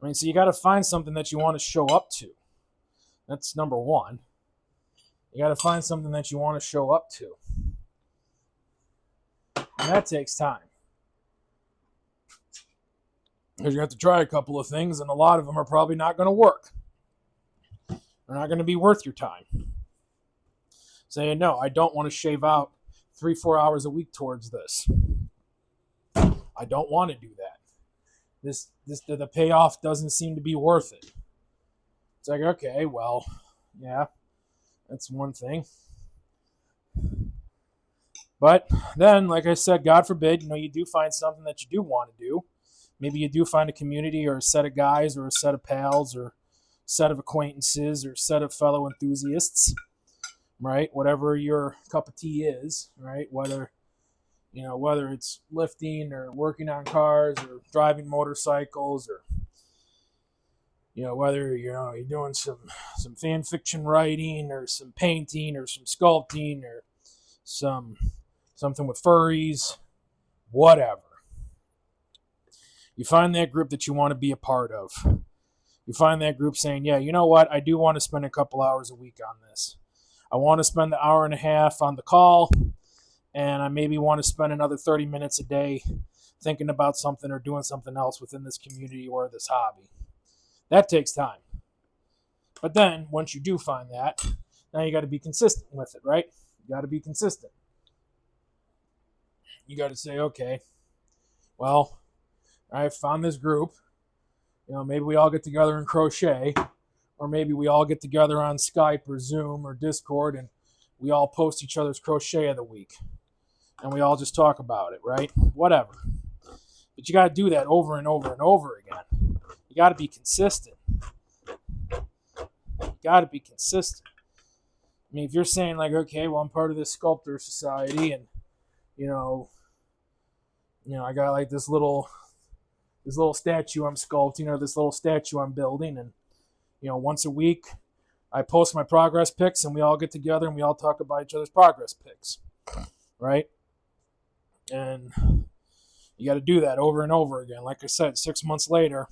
I mean, so you got to find something that you want to show up to. That's number one. You got to find something that you want to show up to. And that takes time. Because you have to try a couple of things, and a lot of them are probably not going to work. They're not going to be worth your time. Saying, no, I don't want to shave out 3-4 hours a week towards this. I don't want to do that. The payoff doesn't seem to be worth it. It's like, okay, well, yeah, that's one thing. But then, like I said, God forbid, you do find something that you do want to do. Maybe you do find a community or a set of guys or a set of pals or a set of acquaintances or a set of fellow enthusiasts, right? Whatever your cup of tea is, right? Whether it's lifting or working on cars or driving motorcycles or, whether, you're doing some fan fiction writing or some painting or some sculpting or something with furries, whatever. You find that group that you want to be a part of. You find that group saying, yeah, you know what? I do want to spend a couple hours a week on this. I want to spend the hour and a half on the call, and I maybe want to spend another 30 minutes a day thinking about something or doing something else within this community or this hobby. That takes time. But then, once you do find that, now you got to be consistent with it, right? You got to be consistent. You got to say, okay, well, I found this group. Maybe we all get together and crochet, or maybe we all get together on Skype or Zoom or Discord and we all post each other's crochet of the week. And we all just talk about it, right? Whatever. But you got to do that over and over and over again. You got to be consistent. You got to be consistent. I mean, if you're saying like, okay, well, I'm part of this sculptor society and, I got like this little statue I'm sculpting or this little statue I'm building. And, once a week I post my progress pics and we all get together and we all talk about each other's progress pics, right? And you got to do that over and over again. Like I said, 6 months later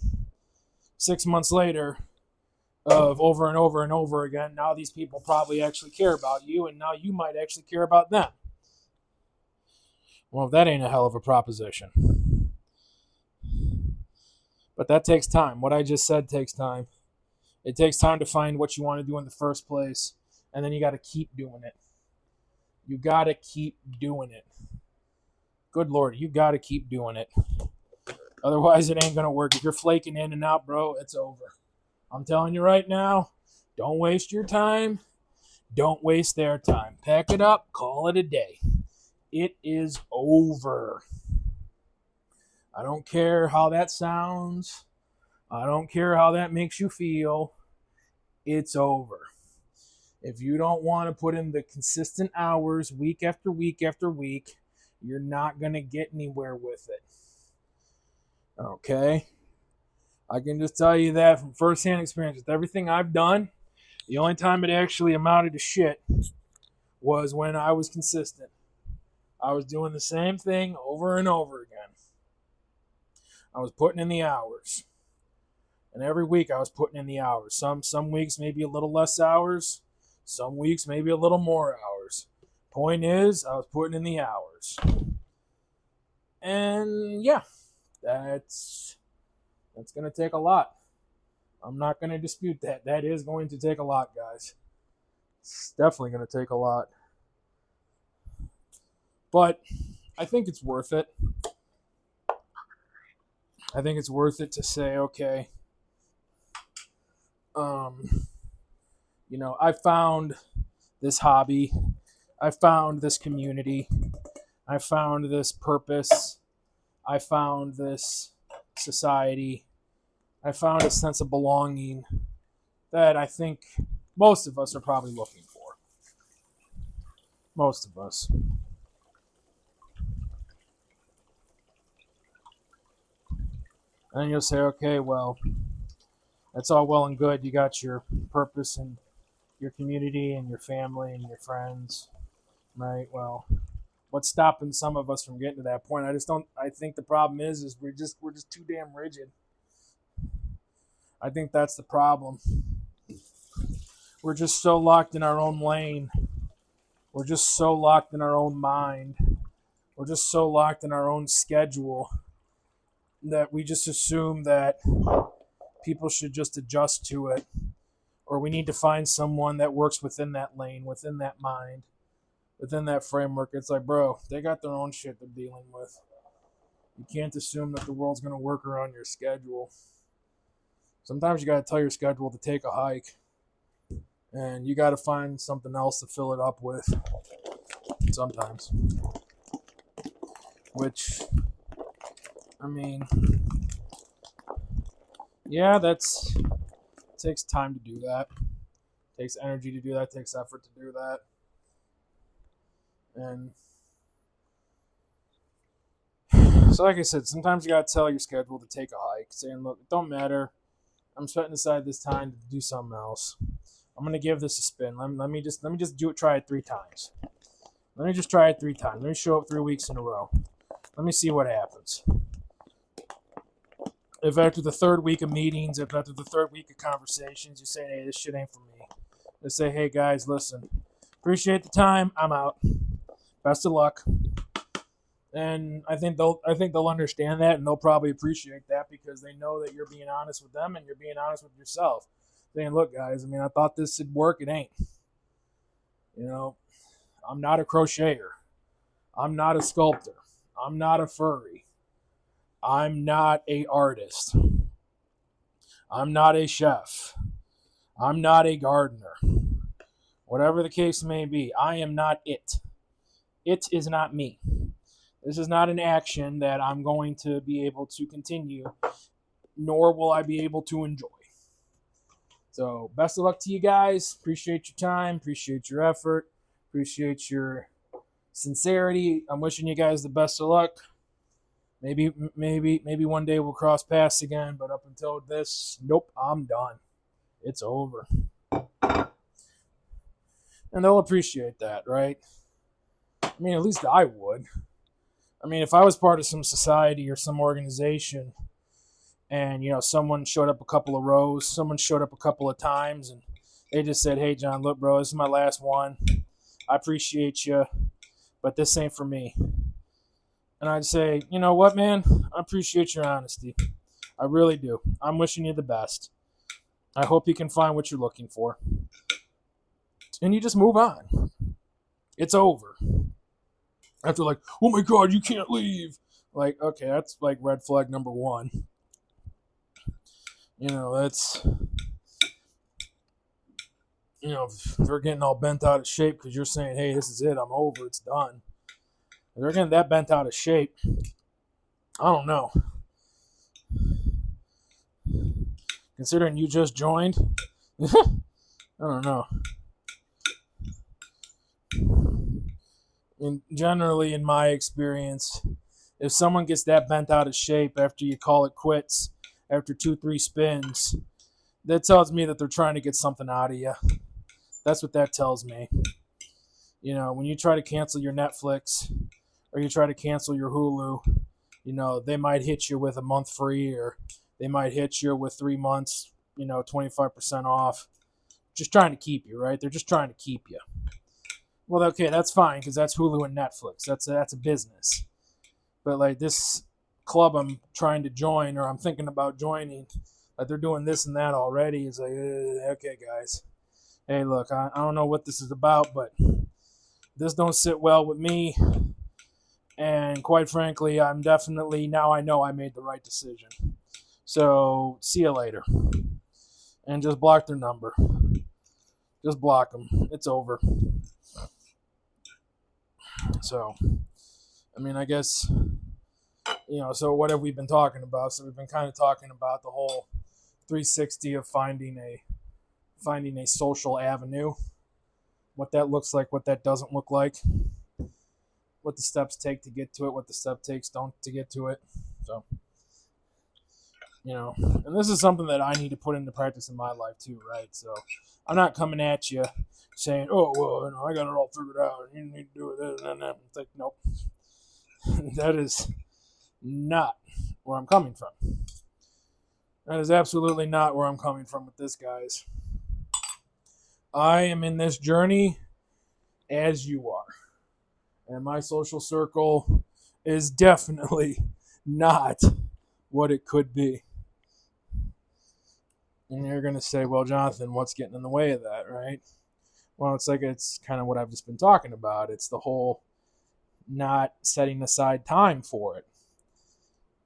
of over and over and over again, now these people probably actually care about you and now you might actually care about them. Well, that ain't a hell of a proposition. But that takes time. What I just said takes time. It takes time to find what you want to do in the first place, and then you got to keep doing it. You got to keep doing it. Good Lord, you got to keep doing it. Otherwise, it ain't going to work. If you're flaking in and out, bro, it's over. I'm telling you right now, don't waste your time. Don't waste their time. Pack it up. Call it a day. It is over. I don't care how that sounds. I don't care how that makes you feel. It's over. If you don't want to put in the consistent hours week after week after week, you're not going to get anywhere with it. Okay? I can just tell you that from firsthand experience. With everything I've done, the only time it actually amounted to shit was when I was consistent. I was doing the same thing over and over again. I was putting in the hours. And every week I was putting in the hours. Some weeks maybe a little less hours. Some weeks maybe a little more hours. Point is, I was putting in the hours. And yeah, that's going to take a lot. I'm not going to dispute that. That is going to take a lot, guys. It's definitely going to take a lot. But I think it's worth it. I think it's worth it to say, okay, I found this hobby. I found this community. I found this purpose. I found this society. I found a sense of belonging that I think most of us are probably looking for. Most of us. And you'll say, okay, well, that's all well and good. You got your purpose and your community and your family and your friends, right? Well, what's stopping some of us from getting to that point? I think the problem is we're just too damn rigid. I think that's the problem. We're just so locked in our own lane. We're just so locked in our own mind. We're just so locked in our own schedule that we just assume that people should just adjust to it, or we need to find someone that works within that lane, within that mind, within that framework. It's like, bro, they got their own shit they're dealing with. You can't assume that the world's going to work around your schedule. Sometimes you got to tell your schedule to take a hike, and you got to find something else to fill it up with. Sometimes. Which, I mean, yeah, it takes time to do that. It takes energy to do that. It takes effort to do that. And so, like I said, sometimes you gotta tell your schedule to take a hike, saying, "Look, it don't matter. I'm setting aside this time to do something else. I'm gonna give this a spin. Let me just try it 3 times. Let me just try it 3 times. Let me show up 3 weeks in a row. Let me see what happens. If after the 3rd week of meetings, if after the 3rd week of conversations, you say, hey, this shit ain't for me. They say, hey guys, listen, appreciate the time. I'm out. Best of luck." And I think they'll understand that, and they'll probably appreciate that because they know that you're being honest with them and you're being honest with yourself. Saying, look, guys, I mean, I thought this would work. It ain't. You know, I'm not a crocheter. I'm not a sculptor. I'm not a furry. I'm not a artist. I'm not a chef. I'm not a gardener. Whatever the case may be, I am not it. It is not me. This is not an action that I'm going to be able to continue, nor will I be able to enjoy. So, best of luck to you guys. Appreciate your time. Appreciate your effort. Appreciate your sincerity. I'm wishing you guys the best of luck. Maybe one day we'll cross paths again, but up until this, nope, I'm done. It's over. And they'll appreciate that, right? I mean, at least I would. I mean, if I was part of some society or some organization and, you know, someone showed up a couple of rows, someone showed up a couple of times, and they just said, hey, John, look, bro, this is my last one. I appreciate you, but this ain't for me. And I'd say, you know what, man? I appreciate your honesty. I really do. I'm wishing you the best. I hope you can find what you're looking for. And you just move on. It's over. After like, oh my God, you can't leave. Like, okay, that's like red flag number 1. You know, that's, you know, if they're getting all bent out of shape because you're saying, hey, this is it, I'm over, it's done. If they're getting that bent out of shape, I don't know. Considering you just joined, I don't know. And generally, in my experience, if someone gets that bent out of shape after you call it quits, after 2-3 spins, that tells me that they're trying to get something out of you. That's what that tells me. You know, when you try to cancel your Netflix or you try to cancel your Hulu, you know, they might hit you with a month free, or they might hit you with 3 months, you know, 25% off. Just trying to keep you, right? They're just trying to keep you. Well, okay, that's fine because that's Hulu and Netflix. That's a business. But like this club I'm trying to join, or I'm thinking about joining, like they're doing this and that already. It's like, okay, guys. Hey, look, I don't know what this is about, but this don't sit well with me. And quite frankly, I'm definitely, now I know I made the right decision. So, see you later. And just block their number. Just block them. It's over. So, I mean, I guess, you know, so what have we been talking about? So we've been kind of talking about the whole 360 of finding a social avenue, what that looks like, what that doesn't look like, what the steps take to get to it, what the step takes don't to get to it. So, you know, and this is something that I need to put into practice in my life too, right? So I'm not coming at you saying, oh, well, you know, I got it all figured out, and you need to do it. It's like, nope. That is not where I'm coming from. That is absolutely not where I'm coming from with this, guys. I am in this journey as you are. And my social circle is definitely not what it could be. And you're going to say, well, Jonathan, what's getting in the way of that, right? Well, it's kind of what I've just been talking about. It's the whole not setting aside time for it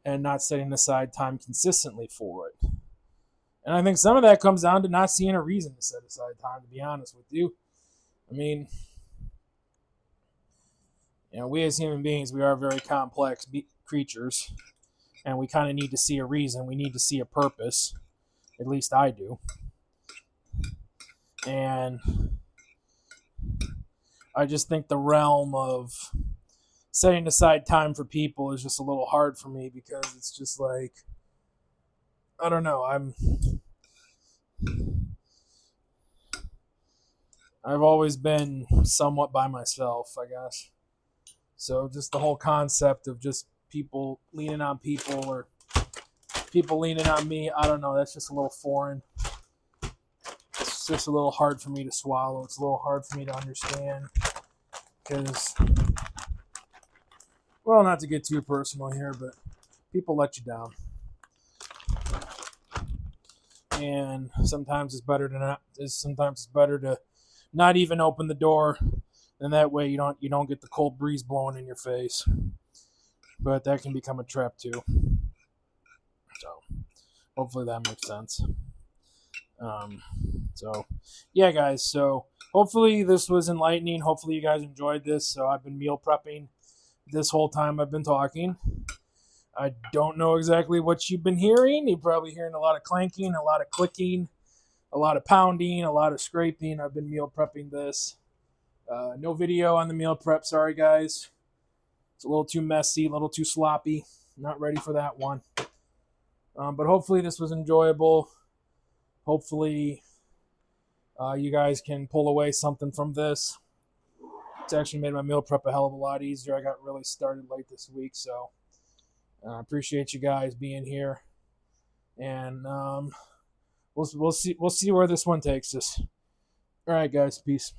and not setting aside time consistently for it. And I think some of that comes down to not seeing a reason to set aside time, to be honest with you. I mean, we as human beings, we are very complex creatures, and we kind of need to see a reason. We need to see a purpose. At least I do. And I just think the realm of setting aside time for people is just a little hard for me, because it's just like, I don't know, I've always been somewhat by myself, I guess. So just the whole concept of just people leaning on people, or people leaning on me, I don't know, that's just a little foreign. It's just a little hard for me to swallow. It's a little hard for me to understand, because, well, not to get too personal here, but people let you down. And sometimes it's better to not even open the door, and that way you don't get the cold breeze blowing in your face. But that can become a trap too. So hopefully that makes sense. So yeah, guys. So hopefully this was enlightening. Hopefully you guys enjoyed this. So I've been meal prepping this whole time I've been talking. I don't know exactly what you've been hearing. You're probably hearing a lot of clanking, a lot of clicking, a lot of pounding, a lot of scraping. I've been meal prepping this. No video on the meal prep. Sorry, guys. It's a little too messy, a little too sloppy. Not ready for that one. But hopefully this was enjoyable. Hopefully you guys can pull away something from this. It's actually made my meal prep a hell of a lot easier. I got really started late this week, so I appreciate you guys being here. And we'll see where this one takes us. All right, guys. Peace.